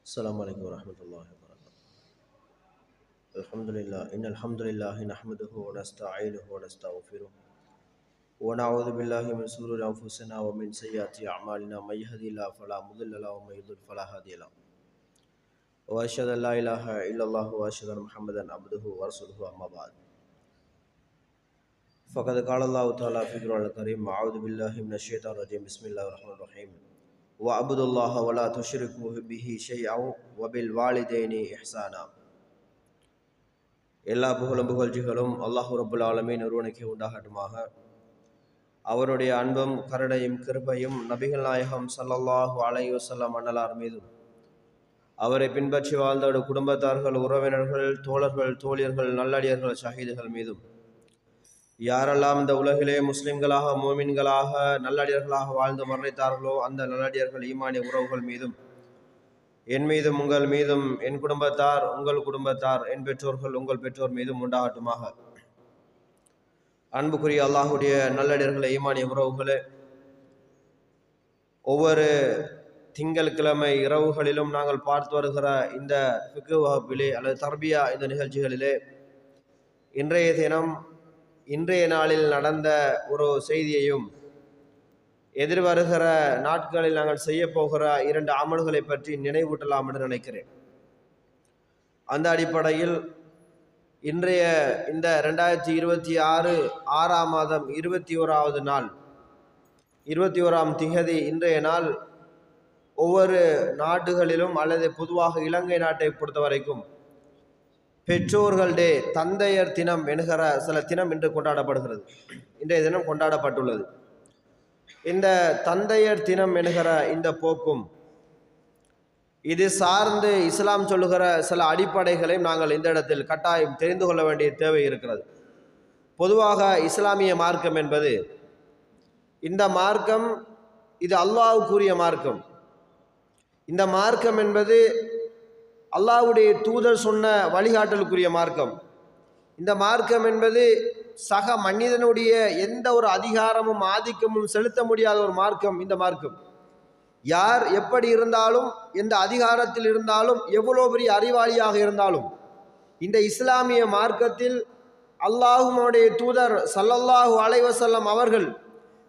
السلام عليكم ورحمة الله وبركاته. الحمد لله إن الحمد لله نحمده ونستعينه ونستغفره ونعوذ بالله من شرور أنفسنا ومن سيئات أعمالنا من يهدي الله فلا مضل له ومن يضلل فلا هادي له وأشهد أن لا إله إلا الله وأشهد أن محمدا عبده ورسوله أما بعد فقد قال الله تعالى في القرآن الكريم أعوذ بالله من الشيطان الرجيم بسم الله الرحمن الرحيم وَأَعْبُدُوا اللَّهَ وَلَا تُشْرِكُوا بِهِ شَيْئًا وَبِالْوَالِدَيْنِ إِحْسَانًا. எல்லா புகழ்ச்சிகளும் அல்லாஹ் ரப்புல் ஆலமீன் ஒருவனுக்கே உண்டாகட்டுமாக. அவருடைய அன்பும் கருணையும் கிருபையும் நபிகள் நாயகம் ஸல்லல்லாஹு அலைஹி வஸல்லம் அன்னலார் மீதும் அவரை பின்பற்றி வாழ்ந்த குடும்பத்தார்கள், உறவினர்கள், தோழர்கள், தோழியர்கள், நல்லடியர்கள், ஷஹீதுகள் மீதும் யாரெல்லாம் இந்த உலகிலே முஸ்லிம்களாக, மோமின்களாக, நல்லடியர்களாக வாழ்ந்து மரணித்தார்களோ அந்த நல்லடியர்கள், ஈமானிய உறவுகள் மீதும் என் மீதும் உங்கள் மீதும் என் குடும்பத்தார், உங்கள் குடும்பத்தார், என் பெற்றோர்கள், உங்கள் பெற்றோர் மீதும் உண்டாகட்டுமாக. அன்புக்குரிய அல்லாஹுடைய நல்லடியர்களே, ஈமானிய உறவுகளே, ஒவ்வொரு திங்கட்கிழமை இரவுகளிலும் நாங்கள் பார்த்து வருகிற இந்த ஃபிக்ஹ் வகுப்பிலே அல்லது தர்பியா இந்த நிகழ்ச்சிகளிலே இன்றைய தினம் இன்றைய நாளில் நடந்த ஒரு செய்தியையும் எதிர்வருகிற நாட்களில் நாங்கள் செய்ய போகிற 2 அமல்களை பற்றி நினைவூட்டலாம் என்று நினைக்கிறேன். அந்த அடிப்படையில் இன்றைய இந்த 2026 6ஆம் மாதம் 21வது நாள் 21ஆம் திகதி இன்றைய நாள் ஒவ்வொரு நாடுகளிலும் அல்லது பொதுவாக இலங்கை நாட்டை பொறுத்த வரைக்கும் பெற்றோர்கள் டே, தந்தையர் தினம் என்கிற சில தினம் இன்று கொண்டாடப்படுகிறது. இன்றைய தினம் கொண்டாடப்பட்டுள்ளது. இந்த தந்தையர் தினம் என்கிற இந்த போக்கும் இது சார்ந்து இஸ்லாம் சொல்லுகிற சில அடிப்படைகளையும் நாங்கள் இந்த இடத்தில் கட்டாயம் தெரிந்து கொள்ள வேண்டிய தேவை இருக்கிறது. பொதுவாக இஸ்லாமிய மார்க்கம் என்பது இந்த மார்க்கம் இது அல்லாஹ்வுக்குரிய மார்க்கம். இந்த மார்க்கம் என்பது அல்லாஹ்வுடைய தூதர் சொன்ன வழிகாட்டலுக்குரிய மார்க்கம். இந்த மார்க்கம் என்பது சக மனிதனுடைய எந்த ஒரு அதிகாரமும் ஆதிக்கமும் செலுத்த முடியாத ஒரு மார்க்கம். இந்த மார்க்கம் யார் எப்படி இருந்தாலும், எந்த அதிகாரத்தில் இருந்தாலும், எவ்வளோ பெரிய அறிவாளியாக இருந்தாலும், இந்த இஸ்லாமிய மார்க்கத்தில் அல்லாஹ்வுடைய தூதர் ஸல்லல்லாஹு அலைஹி வஸல்லம் அவர்கள்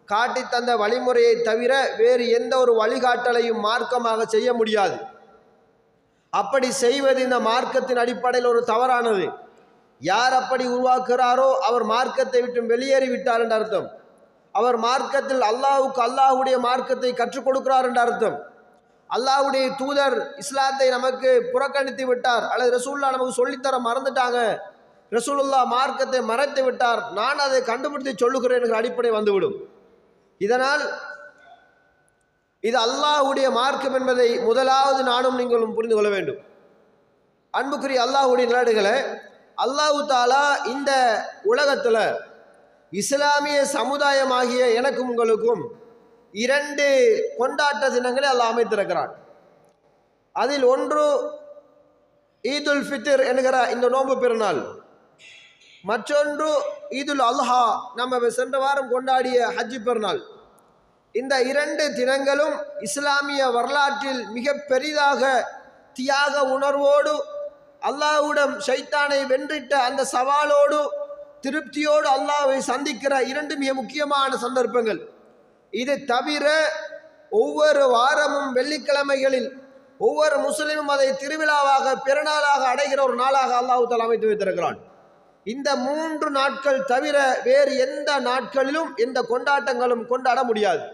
காட்டி தந்த வழிமுறையை தவிர வேறு எந்த ஒரு வழிகாட்டலையும் மார்க்கமாக செய்ய முடியாது. அப்படி செய்வது இந்த மார்க்கத்தின் அடிப்படையில் ஒரு தவறானது. யார் அப்படி உருவாக்குகிறாரோ அவர் மார்க்கத்தை விட்டு வெளியேறி விட்டார் என்ற அர்த்தம். அவர் மார்க்கத்தில் அல்லாஹ்வுக்கு அல்லாஹ்வுடைய மார்க்கத்தை கற்றுக் கொடுக்கிறார் என்ற அர்த்தம். அல்லாஹ்வுடைய தூதர் இஸ்லாத்தை நமக்கு புறக்கணித்து விட்டார் அல்லது ரசூலுல்லாஹ் நமக்கு சொல்லித்தர மறந்துட்டாங்க, ரசூலுல்லாஹ் மார்க்கத்தை மறைத்து விட்டார், நான் அதை கண்டுபிடித்து சொல்லுகிறேன் என்ற அடிப்படை வந்துவிடும். இதனால் இது அல்லாஹ்வுடைய மார்க்கம் என்பதை முதலாவது நானும் நீங்களும் புரிந்து கொள்ள வேண்டும். அன்புக்குரிய அல்லாஹ்வுடைய நாடுகளை அல்லாஹ் தாலா இந்த உலகத்தில் இஸ்லாமிய சமுதாயமாகிய எனக்கும் உங்களுக்கும் 2 கொண்டாட்ட தினங்களை அல்லாஹ் அமைத்திருக்கிறான். அதில் ஒன்று ஈதுல் ஃபித்ர் என்கிற இந்த நோன்பு பெருநாள், மற்றொன்று ஈதுல் அல்ஹா, நம்ம சென்ற வாரம் கொண்டாடிய ஹஜ் பெருநாள். இந்த 2 தினங்களும் இஸ்லாமிய வரலாற்றில் மிக பெரிதாக தியாக உணர்வோடு அல்லாஹ்விடம் ஷைத்தானை வென்றிட்ட அந்த சவாலோடு திருப்தியோடு அல்லாஹ்வை சந்திக்கிற 2 மிக முக்கியமான சந்தர்ப்பங்கள். இது தவிர ஒவ்வொரு வாரமும் வெள்ளிக்கிழமைகளில் ஒவ்வொரு முஸ்லிமும் அதை திருவிழாவாக பெருநாளாக அடைகிற ஒரு நாளாக அல்லாஹ் தஆலா அமைத்து வைத்திருக்கிறான். இந்த 3 நாட்கள் தவிர வேறு எந்த நாட்களிலும் எந்த கொண்டாட்டங்களும் கொண்டாட முடியாது.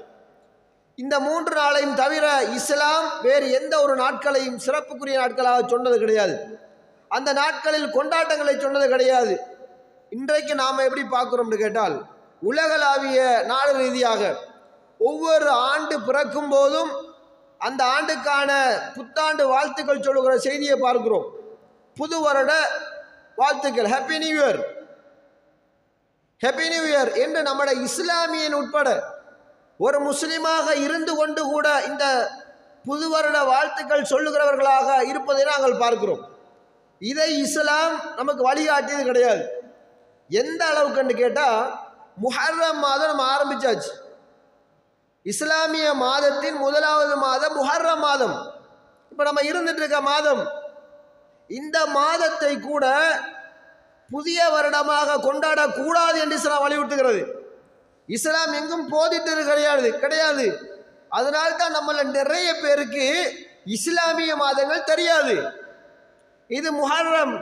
இந்த 3 நாளையும் தவிர இஸ்லாம் வேறு எந்த ஒரு நாட்களையும் சிறப்புக்குரிய நாட்களாக சொன்னது கிடையாது. அந்த நாட்களில் கொண்டாட்டங்களை சொன்னது கிடையாது. இன்றைக்கு நாம் எப்படி பார்க்குறோம்னு கேட்டால், உலகளாவிய நாடு ரீதியாக ஒவ்வொரு ஆண்டு பிறக்கும் போதும் அந்த ஆண்டுக்கான புத்தாண்டு வாழ்த்துக்கள் சொல்லுகிற செய்தியை பார்க்கிறோம். புது வருட வாழ்த்துக்கள், happy new year, happy new year என்று நம்முடைய இஸ்லாமியன் உட்பட ஒரு முஸ்லிமாக இருந்து கொண்டு கூட இந்த புது வருட வாழ்த்துக்கள் சொல்லுகிறவர்களாக இருப்பதை நாங்கள் பார்க்கிறோம். இதை இஸ்லாம் நமக்கு வழிகாட்டியது கிடையாது. எந்த அளவுக்குன்னு கேட்டால், முஹர்ரம் மாதம் நம்ம ஆரம்பிச்சாச்சு. இஸ்லாமிய மாதத்தின் முதலாவது மாதம் முஹர்ரம் மாதம். இப்போ நம்ம இருந்துட்டு இருக்க மாதம், இந்த மாதத்தை கூட புதிய வருடமாக கொண்டாடக்கூடாது என்று இஸ்லாம் வலியுறுத்துகிறது. இஸ்லாம் எங்கும் போதித்தது கிடையாது. அதனால்தான் நம்மள நிறைய பேருக்கு இஸ்லாமிய மாதங்கள் தெரியாது. இது முஹர்ரம்,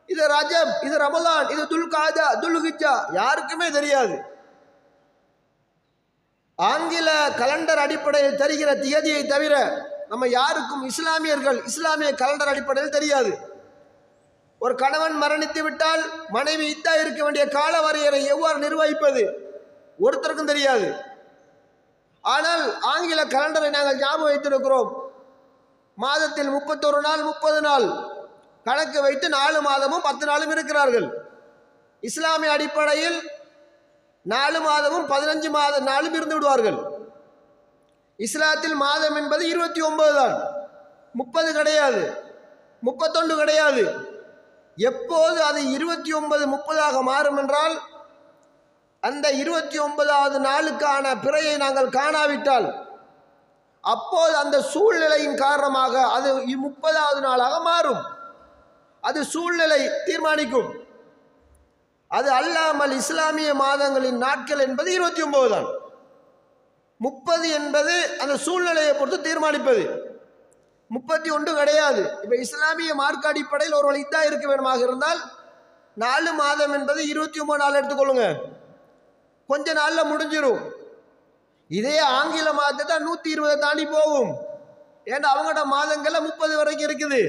இது ரஜப், இது ரமலான், இது துல்காதா, துல்ஹிஜ்ஜா யாருக்குமே தெரியாது. ஆங்கில கலண்டர் அடிப்படையில் தெரிகிற திகதியை தவிர நம்ம யாருக்கும் இஸ்லாமிய கலண்டர் அடிப்படையில் தெரியாது. ஒரு கணவன் மரணித்து விட்டால் மனைவி இத்தா இருக்க வேண்டிய கால வரையறை எவ்வாறு நிர்வகிப்பது ஒருத்தருக்கும் தெரியாது. ஆனால் ஆங்கில கலண்டரை நாங்கள் ஞாபகம் வைத்திருக்கிறோம். மாதத்தில் 31 நாள் 30 நாள் கணக்கு வைத்து 4 மாதமும் 10 நாளும் இருக்கிறார்கள். இஸ்லாமிய அடிப்படையில் 4 மாதமும் 15 நாளும் இருந்து விடுவார்கள். இஸ்லாத்தில் மாதம் என்பது 29 தான், 30 கிடையாது, 31 கிடையாது. எப்போது அது 29 30ஆக மாறும் என்றால், அந்த 29வது நாளுக்கான பிறையை நாங்கள் காணாவிட்டால் அப்போது அந்த சூழ்நிலையின் காரணமாக அது 30வது நாளாக மாறும். அது சூழ்நிலை தீர்மானிக்கும். அது அல்லாமல் இஸ்லாமிய மாதங்களின் நாட்கள் என்பது 29 தான். 30 என்பது அந்த சூழ்நிலையை பொறுத்து தீர்மானிப்பது. 31 கிடையாது. இப்போ இஸ்லாமிய மார்க்க அடிப்படையில் ஒரு இத்தா இருக்க வேண்டுமாக இருந்தால் 4 மாதம் என்பது 29 நாள் எடுத்துக்கொள்ளுங்க, கொஞ்ச நாளில் முடிஞ்சிடும். இதே ஆங்கில மாதத்தை தான் 120 தாண்டி போகும். ஏன்னா அவங்களோட மாதங்கள்ல 30 வரைக்கும் இருக்குது.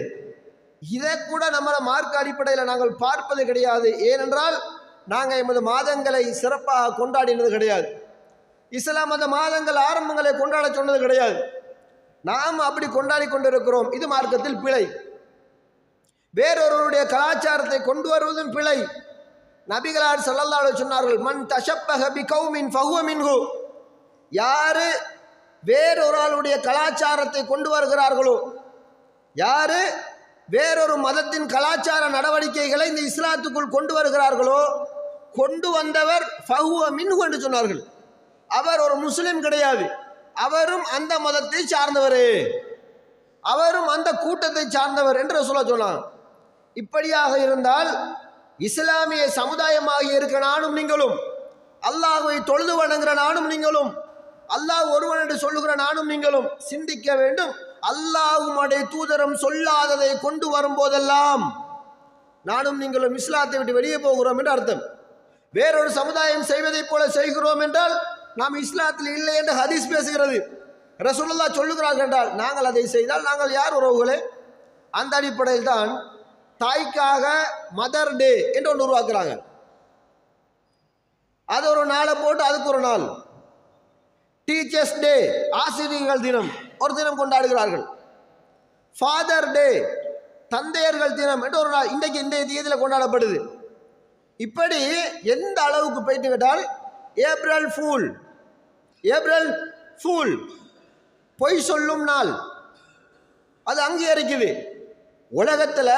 இதை கூட நம்ம மார்க்க அடிப்படையில் நாங்கள் பார்ப்பது கிடையாது. ஏனென்றால் நாங்கள் எமது மாதங்களை சிறப்பாக கொண்டாடினது கிடையாது. இஸ்லாம் அந்த மாதங்கள் ஆரம்பங்களை கொண்டாட சொன்னது கிடையாது. நாம் அப்படி கொண்டாடி கொண்டிருக்கிறோம். இது மார்க்கத்தில் பிழை. வேறொருவருடைய கலாச்சாரத்தை கொண்டு வருவதும் பிழை. நபிகளார் ஸல்லல்லாஹு அலைஹி சொன்னார்கள், மன் தஷப்பஹ பிகௌமின் ஃபஹுவ மின்ஹு. யாரு வேறொரு ஆளுடைய கலாச்சாரத்தை கொண்டு வருகிறார்களோ, யாரு வேறொரு மதத்தின் கலாச்சார நடவடிக்கைகளை இந்த இஸ்லாத்துக்குள் கொண்டு வருகிறார்களோ, கொண்டு வந்தவர் ஃபஹுவ மின்ஹு என்று சொன்னார்கள். அவர் ஒரு முஸ்லிம் கிடையாது, அவரும் அந்த மதத்தை சார்ந்தவர், அவரும் அந்த கூட்டத்தை சார்ந்தவர் என்று ரசூலுல்லாஹ் சொன்னார். இப்படியாக இருந்தால் இஸ்லாமிய சமுதாயமாக இருக்கிற நானும் நீங்களும், அல்லாஹ்வை தொழுது வணங்குகிற நானும் நீங்களும், அல்லாஹ் ஒருவன் என்று சொல்லுகிற நானும் நீங்களும் சிந்திக்க வேண்டும். அல்லாஹ்வும் அவருடைய தூதரும் சொல்லாததை கொண்டு வரும்போதெல்லாம் நானும் நீங்களும் இஸ்லாத்தை விட்டு வெளியே போகிறோம் என்று அர்த்தம். வேறொரு சமுதாயம் செய்வதைப் போல செய்கிறோம் என்றால் நாம் இஸ்லாத்தில் இல்லை என்று ஹதீஸ் பேசுகிறது. ரசூலுல்லாஹ் சொல்லுகிறார்கள் என்றால் நாங்கள் அதை செய்தால் நாங்கள் யார் உறவுகளே? அந்த அடிப்படையில் தான் தாய்க்காக மதர் டே என்று ஒன்று உருவாக்குறாங்க. அது ஒரு நாளை போட்டு அதுக்கு ஒரு நாள். டீச்சர்ஸ் டே, ஆசிரியர்கள் தினம் ஒரு தினம் கொண்டாடுகிறார்கள். ஃபாதர் டே, தந்தையர்கள் தினம் என்று ஒரு நாள் இன்றைக்கு இந்த தேதியில் கொண்டாடப்படுது. இப்படி எந்த அளவுக்கு போயிட்டு விட்டால் ஏப்ரல் ஃபூல் பொய் சொல்லும் நாள் அது அங்கீகரிக்குது. உலகத்தில்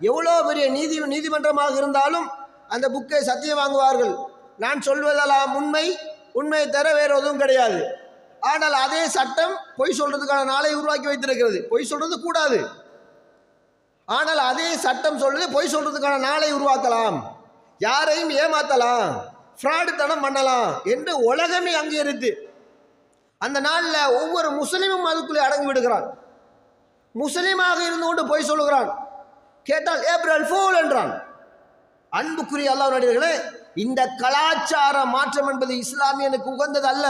எவ்வளோ பெரிய நீதிமன்றமாக இருந்தாலும் அந்த புக்கை சத்தியம் வாங்குவார்கள். நான் சொல்வதெல்லாம் உண்மை தர வேறு எதுவும் கிடையாது. ஆனால் அதே சட்டம் பொய் சொல்றதுக்கான நாளை உருவாக்கி வைத்திருக்கிறது. பொய் சொல்றது கூடாது, ஆனால் அதே சட்டம் சொல்றது பொய் சொல்றதுக்கான நாளை உருவாக்கலாம், யாரையும் ஏமாத்தலாம், ஃப்ராடுத்தனம் பண்ணலாம் என்று உலகமே அங்கீகரித்து அந்த நாளில் ஒவ்வொரு முஸ்லீமும் அதுக்குள்ளே அடங்கி விடுகிறான். முஸ்லீமாக இருந்து கொண்டு பொய் சொல்லுகிறான். கேட்டால் ஏப்ரல் ஃபூல் என்றான். அன்புக்குரிய அல்லாஹ் நடிகர்களே, இந்த கலாச்சார மாற்றம் என்பது இஸ்லாமியனுக்கு உகந்தது அல்ல.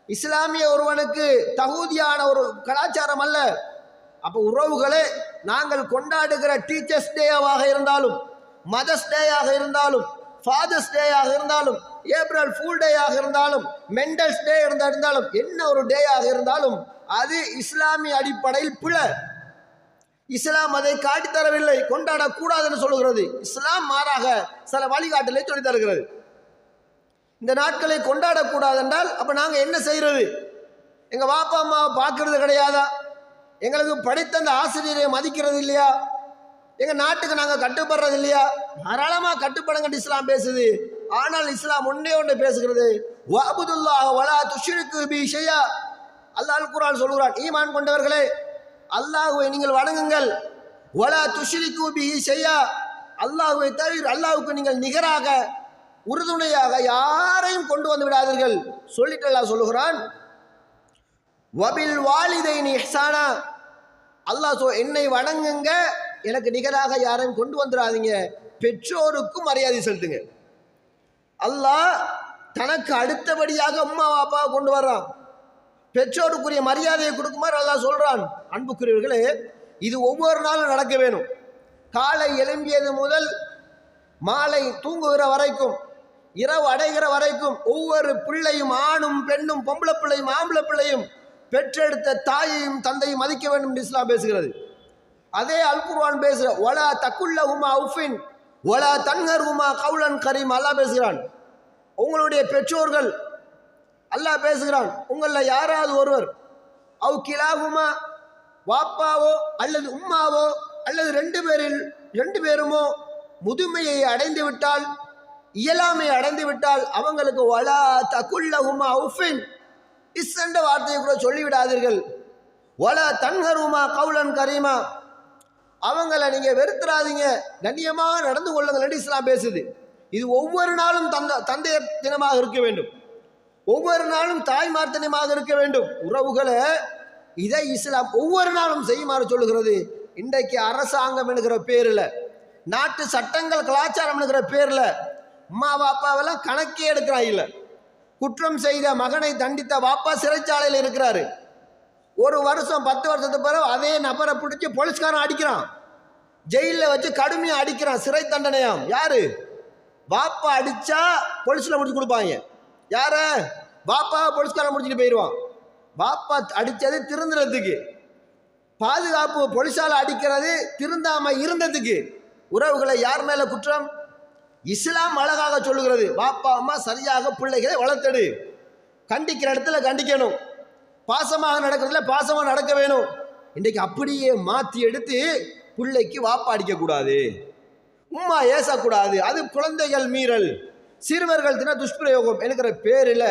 இஸ்லாமிய ஒருவனுக்கு தகுதியான ஒரு கலாச்சாரம் அல்ல. அப்போ உறவுகளே, நாங்கள் கொண்டாடுகிற டீச்சர்ஸ் டேவாக இருந்தாலும், மதர்ஸ் டேயாக இருந்தாலும், ஃபாதர்ஸ் டேயாக இருந்தாலும், ஏப்ரல் ஃபூல் டேயாக இருந்தாலும், மெண்டல்ஸ் டே இருந்தாலும், என்ன ஒரு டேயாக இருந்தாலும் அது இஸ்லாமிய அடிப்படையில் பிழை. இஸ்லாம் அதை காட்டி தரவில்லை, கொண்டாடக்கூடாதுன்னு சொல்லுகிறது. இஸ்லாம் மாறாக சில வழிகாட்டலை சொல்லி தருகிறது. இந்த நாட்களை கொண்டாடக்கூடாது என்றால் அப்போ நாங்கள் என்ன செய்கிறது? எங்கள் வாப்பா அம்மாவை பார்க்கறது கிடையாதா? எங்களுக்கு படித்த அந்த ஆசிரியரை மதிக்கிறது இல்லையா? எங்கள் நாட்டுக்கு நாங்கள் கட்டுப்படுறது இல்லையா? தாராளமாக கட்டுப்படுங்க இஸ்லாம் பேசுது. ஆனால் இஸ்லாம் ஒன்றே பேசுகிறது, வஅபுதுல்லாஹ வலா துஷ்ரிகு பிஹி ஷைஆ. அல்லாஹ் குர்ஆன் சொல்கிறான், ஈமான் கொண்டவர்களே, அல்லாஹ்வை நீங்கள் வணங்குங்கள். வலா துஷ்ரிகு பிஹி ஷையா, அல்லாஹ்வை தவிர அல்லாஹ்வுக்கு நீங்கள் நிகராக உறுதுணையாக யாரையும் கொண்டு வந்து விடாதீர்கள். சொல்லிட்டு அல்லாஹ் சொல்லுகிறான், வபில் வாலிதைனி இஹ்சானா, அல்லாஹ் என்னை வணங்குங்க, எனக்கு நிகராக யாரையும் கொண்டு வந்துடாதீங்க, பெற்றோருக்கும் மரியாதை செலுத்துங்க. அல்லாஹ் தனக்கு அடுத்தபடியாக அம்மா அப்பா கொண்டு வர்றான், பெற்றோருக்குரிய மரியாதையை கொடுக்குமாறு அல்லாஹ் சொல்றான். அன்புக்குரியவர்களே, இது ஒவ்வொரு நாளும் நடக்க வேணும். காலை எழும்பியது முதல் மாலை தூங்குகிற வரைக்கும், இரவு அடைகிற வரைக்கும் ஒவ்வொரு பிள்ளையும், ஆணும் பெண்ணும், பொம்பளை பிள்ளையும் ஆம்பளை பிள்ளையும், பெற்றெடுத்த தாயையும் தந்தையும் மதிக்க வேண்டும் என்று இஸ்லாம் பேசுகிறது. அதே அல் குர்ஆன் பேசுற வலா தக்குல்லஹுமா உஃபின் வலா தன்ஹர்ஹுமா கௌலன் கரீம், அல்லாஹ் பேசுகிறான். உங்களுடைய பெற்றோர்கள், அல்லாஹ் பேசுகிறான், உங்களில் யாராவது ஒருவர் அவ் கிலாகுமா, வாப்பாவோ அல்லது உம்மாவோ அல்லது ரெண்டு பேருமோ முதுமையை அடைந்து விட்டால், இயலாமை அடைந்து விட்டால், அவங்களுக்கு வலா தக்குல்லஹுமா உஃபின் என்ற வார்த்தையை கூட சொல்லிவிடாதீர்கள். வலா தன்ஹருமா கௌலன் கரீமா, அவங்கள நீங்க வெறுத்துறாதீங்க, கண்ணியமாக நடந்து கொள்ளுங்கள் என்று இஸ்லாம் பேசுது. இது ஒவ்வொரு நாளும் தந்தையர் தினமாக இருக்க வேண்டும், ஒவ்வொரு நாளும் தாய்மார் தினமாக இருக்க வேண்டும். உறவுகளை இதை இஸ்லாம் ஒவ்வொரு நாளும் செய்யுமாறு சொல்லுகிறது. இன்றைக்கு அரசாங்கம் என்கிற பேரில், நாட்டு சட்டங்கள் கலாச்சாரம் என்கிற பேரில் அம்மா பாப்பாவெல்லாம் கணக்கே எடுக்கிறான் இல்லை. குற்றம் செய்த மகனை தண்டித்த வாப்பா சிறைச்சாலையில் இருக்கிறாரு. ஒரு வருஷம் 10 வருஷத்துக்கு பிறகு அதே நபரை பிடிச்சி போலீஸ்காரன் அடிக்கிறான், ஜெயிலில் வச்சு கடுமையாக அடிக்கிறான், சிறை தண்டனையாம். யாரு? வாப்பா அடிச்சா போலீஸ்ல முடிச்சு கொடுப்பாங்க. யார? வாப்பா போலீஸ்காரன் முடிச்சுட்டு போயிடுவான். வாப்பா அடிச்சது திருந்துறதுக்கு, பாதுகாப்பு போலீஸால அடிக்கிறது திருந்தாம இருந்ததுக்கு. உறவுகளை யார் மேல குற்றம்? இஸ்லாம் அழகாக சொல்லுகிறது, பாப்பா அம்மா சரியாக பிள்ளைகளை வளர்த்தெடு, கண்டிக்கிற இடத்துல கண்டிக்கணும், பாசமாக நடக்கிறதுல பாசமாக நடக்க வேணும். இன்றைக்கு அப்படியே மாற்றி எடுத்து பிள்ளைக்கு வாப்பா அடிக்கக்கூடாது, உம்மா ஏசக்கூடாது, அது குழந்தைகள் மீறல், சிறுவர்கள் தின துஷ்பிரயோகம் என்கிற பேரில்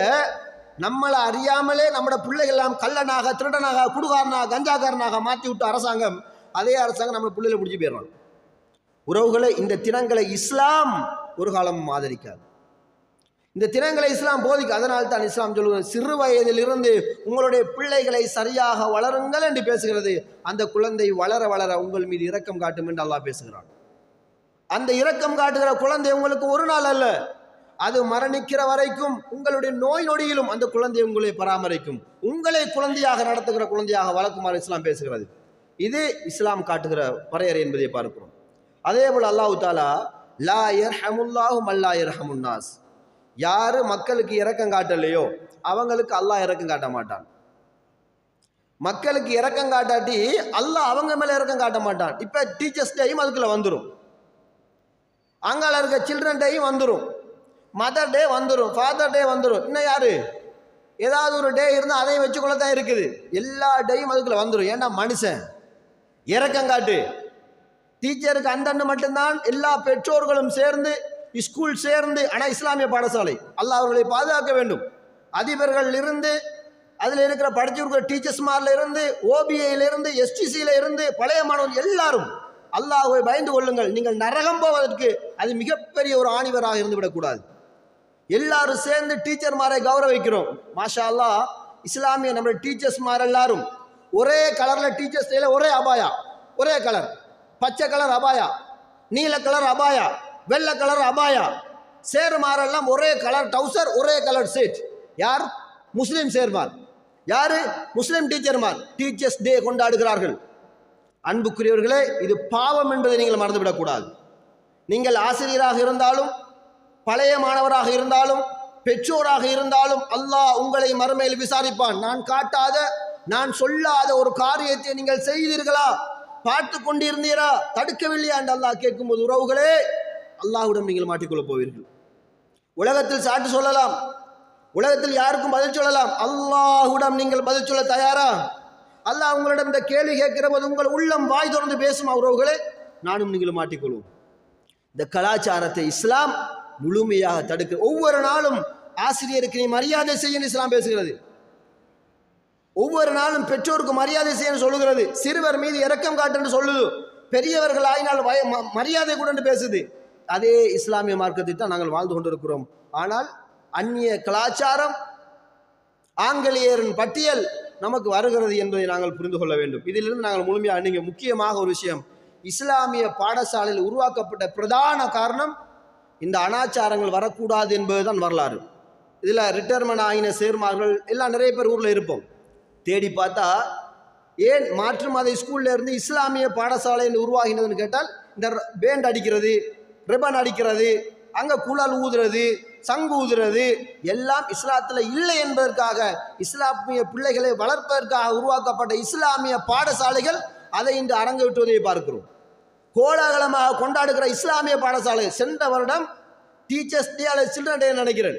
நம்மளை அறியாமலே நம்மளோட பிள்ளைகள் எல்லாம் கள்ளனாக, திருடனாக, குடுகாரனாக, கஞ்சாக்காரனாக மாற்றி விட்டு அரசாங்கம், அதே அரசாங்கம் நம்ம பிள்ளைகளை பிடிச்சி போயிடுறான். உறவுகளை, இந்த தினங்களை இஸ்லாம் ஒரு காலமும் ஆதரிக்காது. இந்த தினங்களை இஸ்லாம் போதிக்க. அதனால் தான் இஸ்லாம் சொல்லுவது, சிறு வயதில் இருந்து உங்களுடைய பிள்ளைகளை சரியாக வளருங்கள் என்று பேசுகிறது. அந்த குழந்தை வளர வளர உங்கள் மீது இரக்கம் காட்டும் என்று அல்லாஹ் பேசுகிறான். அந்த இரக்கம் காட்டுகிற குழந்தை உங்களுக்கு ஒரு நாள் அல்ல, அது மரணிக்கிற வரைக்கும் உங்களுடைய நோய் நொடியிலும் அந்த குழந்தை உங்களை பராமரிக்கும், உங்களை குழந்தையாக நடத்துகிற குழந்தையாக வளர்க்குமாறு இஸ்லாம் பேசுகிறது. இது இஸ்லாம் காட்டுகிற வரையறை என்பதை பார்க்கிறோம். அதே போல் அல்லாஹ் தாலா லா யர்ஹமுல்லாஹு மல்லா யர்ஹமுன்னாஸ், யாரு மக்களுக்கு இரக்கம் காட்டலையோ அவங்களுக்கு அல்லாஹ் இரக்கம் காட்ட மாட்டான். மக்களுக்கு இரக்கம் காட்டாட்டி அல்லாஹ் அவங்க மேல இரக்கம் காட்ட மாட்டான். இப்ப டீச்சர்ஸ் டேயும் அதுக்குள்ள வந்துடும், அங்கால இருக்க சில்ட்ரன் டேயும் வந்துடும், மதர் டே வந்துடும், ஃபாதர் டே வந்துடும். இன்னும் யாரு ஏதாவது ஒரு டே இருந்தால் அதையும் வச்சுக்கொள்ளத்தான் இருக்குது. எல்லா டேயும் அதுக்குள்ள வந்துடும். ஏன்னா மனுஷன் இரக்கம் காட்டு. டீச்சருக்கு அந்தன்னு மட்டும்தான் எல்லா பெற்றோர்களும் சேர்ந்து ஸ்கூல் சேர்ந்து, ஆனால் இஸ்லாமிய பாடசாலை அல்லாஹ் அவர்களை பாதுகாக்க வேண்டும். அதிபர்கள் இருந்து, அதில் இருக்கிற படிச்சிருக்கிற டீச்சர்ஸ்மாரில் இருந்து, ஓபிஐல இருந்து, எஸ்டிசியில இருந்து, பழைய மாணவர்கள் எல்லாரும் அல்லாஹ்வை பயந்து கொள்ளுங்கள். நீங்கள் நரகம் போவதற்கு அது மிகப்பெரிய ஒரு ஆணிவராக இருந்து விடக்கூடாது. எல்லாரும் சேர்ந்து டீச்சர்மாரை கௌரவிக்கிறோம். மாஷா அல்லாஹ், இஸ்லாமிய நம்ம டீச்சர்ஸ்மார் எல்லாரும் ஒரே கலர்ல டீச்சர்ஸ் டேல ஒரே அபாயா, ஒரே கலர், பச்சை கலர் அபாயா, நீல கலர் அபாயா, வெள்ளை கலர் அபாயா, சேர்மாரெல்லாம் ஒரே கலர் டவுசர், ஒரே கலர் சீட். யார்? முஸ்லிம் சேர்மார். யாரு? முஸ்லிம் டீச்சர்மார். டீச்சர்ஸ் டே கொண்டாடுகிறார்கள். அன்புக்குரியவர்களே, இது பாவம் என்பதை நீங்கள் மறந்துவிடக்கூடாது. நீங்கள் ஆசிரியராக இருந்தாலும், பழைய மாணவராக இருந்தாலும், பெற்றோராக இருந்தாலும் அல்லாஹ் உங்களை மறுமையில் விசாரிப்பான். நான் காட்டாத, நான் சொல்லாத ஒரு காரியத்தை நீங்கள் செய்தீர்களா, பார்த்து கொண்டிருந்தீரா, தடுக்கவில்லையா என்று அல்லாஹ் கேட்கும்போது, உறவுகளே, அல்லாஹ்விடம் நீங்கள் மாட்டிக்கொள்ளப் போவீர்கள். உலகத்தில் சாட்டு சொல்லலாம், உலகத்தில் யாருக்கும் பதில் சொல்லலாம், அல்லாஹ்விடம் நீங்கள் பதில் சொல்ல தயாரா? அல்லாஹ் உங்களிடம் இந்த கேள்வி கேட்கிற போது உங்கள் உள்ளம் வாய் தொடர்ந்து பேசுமா? உறவுகளே, நானும் நீங்களும் மாட்டிக்கொள்வோம். இந்த கலாச்சாரத்தை இஸ்லாம் முழுமையாக தடுக்க. ஒவ்வொரு நாளும் ஆசிரியருக்கு நீ மரியாதை செய்ய இஸ்லாம் பேசுகிறது. ஒவ்வொரு நாளும் பெற்றோருக்கு மரியாதை செய்யணும் சொல்லுகிறது. சிறுவர் மீது இரக்கம் காட்டுன்னு சொல்லுது. பெரியவர்கள் ஆயினால் மரியாதை கூட பேசுது. அதே இஸ்லாமிய மார்க்கத்தை தான் நாங்கள் வாழ்ந்து கொண்டிருக்கிறோம். ஆனால் அந்நிய கலாச்சாரம், ஆங்கிலேயரின் பட்டியல் நமக்கு வருகிறது என்பதை நாங்கள் புரிந்து கொள்ள வேண்டும். இதிலிருந்து நாங்கள் முழுமையாக நீங்க முக்கியமாக ஒரு விஷயம், இஸ்லாமிய பாடசாலையில் உருவாக்கப்பட்ட பிரதான காரணம் இந்த அனாச்சாரங்கள் வரக்கூடாது என்பதுதான் வரலாறு. இதில் ரிட்டையர்மெண்ட் ஆகின சேர்மார்கள் எல்லாம் நிறைய பேர் ஊரில் இருப்போம். தேடி பார்த்தா ஏன் மாற்று மத ஸ்கூல்ல இருந்து இஸ்லாமிய பாடசாலையில் உருவாகினதுன்னு கேட்டால், இந்த பேண்ட் அடிக்கிறது, ரிபன் அடிக்கிறது, அங்கே குழல் ஊதுறது, சங்கு ஊதுறது எல்லாம் இஸ்லாத்தில் இல்லை என்பதற்காக, இஸ்லாமிய பிள்ளைகளை வளர்ப்பதற்காக உருவாக்கப்பட்ட இஸ்லாமிய பாடசாலைகள் அதை இன்று அரங்க விட்டுவதை பார்க்கிறோம். கோலாகலமாக கொண்டாடுகிற இஸ்லாமிய பாடசாலை சென்ற வருடம் டீச்சர்ஸ் டே அல்லது சில்ட்ரன் டே நினைக்கிறேன்,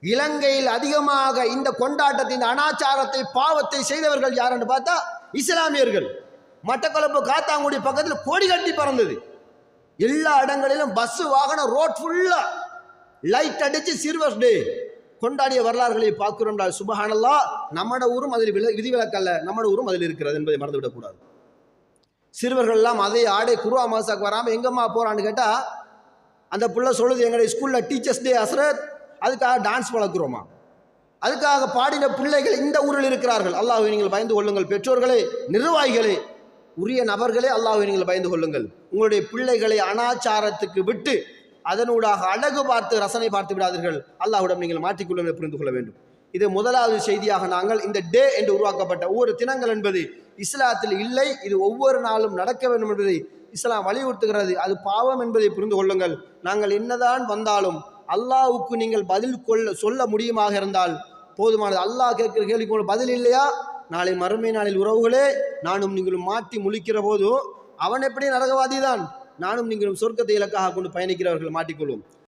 இலங்கையில் அதிகமாக இந்த கொண்டாட்டத்தை, இந்த அனாச்சாரத்தை, பாவத்தை செய்தவர்கள் யார் என்று பார்த்தா இஸ்லாமியர்கள். மட்டக்களப்பு காத்தாங்குடி பக்கத்தில் கொடி கட்டி பறந்தது. எல்லா இடங்களிலும் பஸ் வாகனம் ரோட் ஃபுல்லா லைட் அடிச்சு சிறுவர் டே கொண்டாடிய வரலாறுகளை பார்க்கிறோம். சுபஹானல்லாஹ், நம்மட ஊரும் அதில் விதிவிலக்கல்ல, நம்மட ஊரும் அதில் இருக்கிறது என்பதை மறந்துவிடக்கூடாது. சிறுவர்கள் எல்லாம் அதே ஆடை குருவா மாசாக்கு வராமல் எங்கம்மா போறான்னு கேட்டா, அந்த பிள்ளை சொல்லுது, எங்களுடைய ஸ்கூல்ல டீச்சர்ஸ் டே அஸ்ரத், அதுக்காக டான்ஸ் வளர்க்குறோமா, அதுக்காக பாடின பிள்ளைகள் இந்த ஊரில் இருக்கிறார்கள். அல்லாஹ்வை நீங்கள் பயந்து கொள்ளுங்கள். பெற்றோர்களே, நிர்வாகிகளே, உரிய நபர்களே, அல்லாஹ்வை நீங்கள் பயந்து கொள்ளுங்கள். உங்களுடைய பிள்ளைகளை அனாச்சாரத்துக்கு விட்டு அதனூடாக அழகு பார்த்து ரசனை பார்த்து விடாதீர்கள். அல்லாஹ்விடம் நீங்கள் மாற்றிக்கொள்ளுங்கள், புரிந்து கொள்ள வேண்டும். இது முதலாவது செய்தியாக நாங்கள் இந்த டே என்று உருவாக்கப்பட்ட ஒவ்வொரு தினங்கள் என்பது இஸ்லாத்தில் இல்லை. இது ஒவ்வொரு நாளும் நடக்க வேண்டும் என்பதை இஸ்லாம் வலியுறுத்துகிறது. அது பாவம் என்பதை புரிந்து கொள்ளுங்கள். நாங்கள் என்னதான் வந்தாலும் அல்லாஹ்வுக்கு நீங்கள் பதில் சொல்ல முடியுமாக இருந்தால் போதுமானது. அல்லாஹ் கேட்கிற கேள்விக்கு பதில் இல்லையா, நாளை மறுமை நாளில் உறவுகளே, நானும் நீங்களும் மாட்டி முழிக்கிற போது அவன் எப்படி நரகவாதி தான், நானும் நீங்களும் சொர்க்கத்தை இலக்காக கொண்டு பயணிக்கிறவர்கள் மாட்டிக்கொள்வோம்.